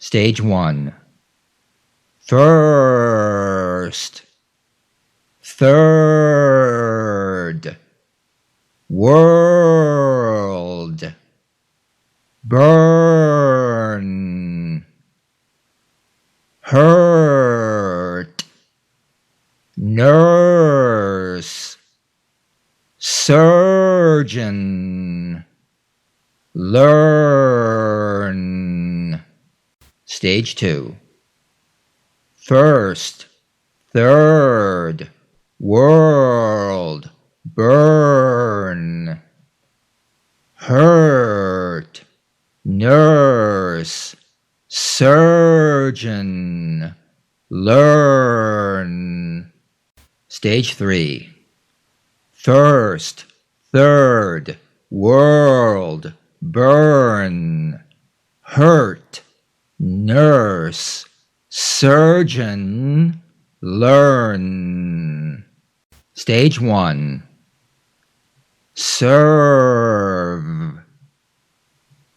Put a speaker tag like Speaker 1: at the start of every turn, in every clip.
Speaker 1: Stage 1. First, third, world, burn, hurt, nurse, surgeon, learn. Stage 2. First, third, world, burn, hurt, nurse, surgeon, learn. Stage 3. First, third, world, burn, hurt, nurse, surgeon, learn. Stage 1. Serve,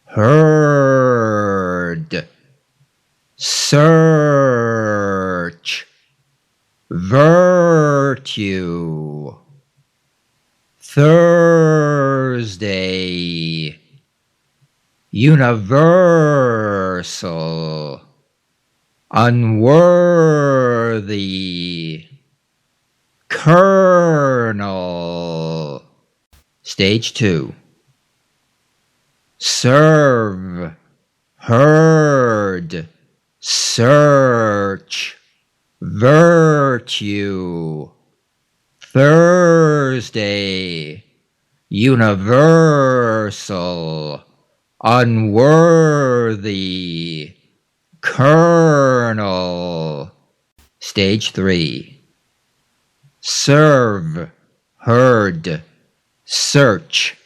Speaker 1: heard, search, virtue, Thursday, universal, unworthy, kernel. Stage 2. Serve, heard, search, virtue, Thursday, universal, unworthy, kernel. Stage 3. Serve, heard, search,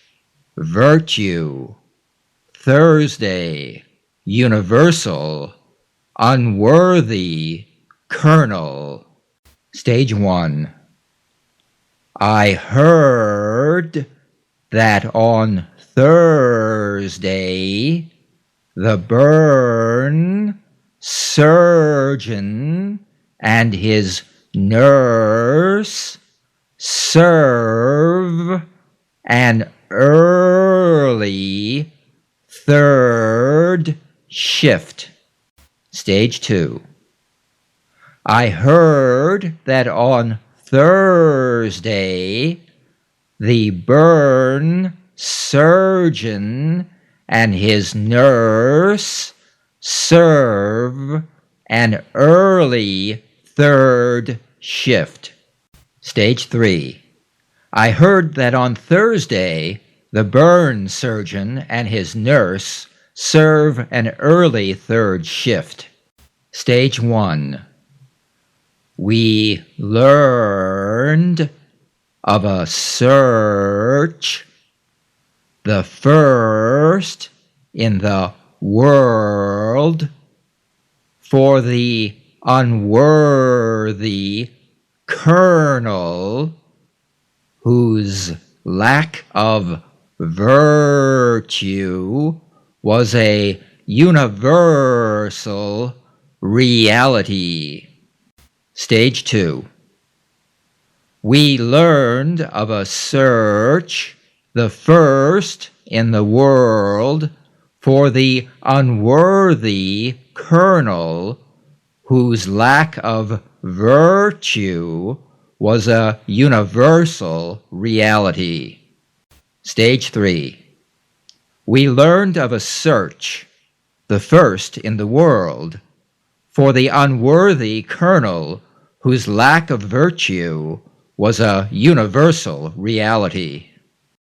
Speaker 1: virtue, Thursday, universal, unworthy, kernel. Stage 1. I heard that on Thursday the burn surgeon and his nurse serve an early third shift. Stage 2. I heard that on Thursday the burn surgeon and his nurse serve an early third shift. Stage 3. I heard that on Thursday the burn surgeon and his nurse serve an early third shift. Stage 1. We learned of a search, the first in the world, for the unworthy kernel whose lack of virtue was a universal reality. Stage 2. We learned of a search, the first in the world, for the unworthy kernel whose lack of virtue was a universal reality. Stage 3. We learned of a search, the first in the world, for the unworthy kernel whose lack of virtue was a universal reality.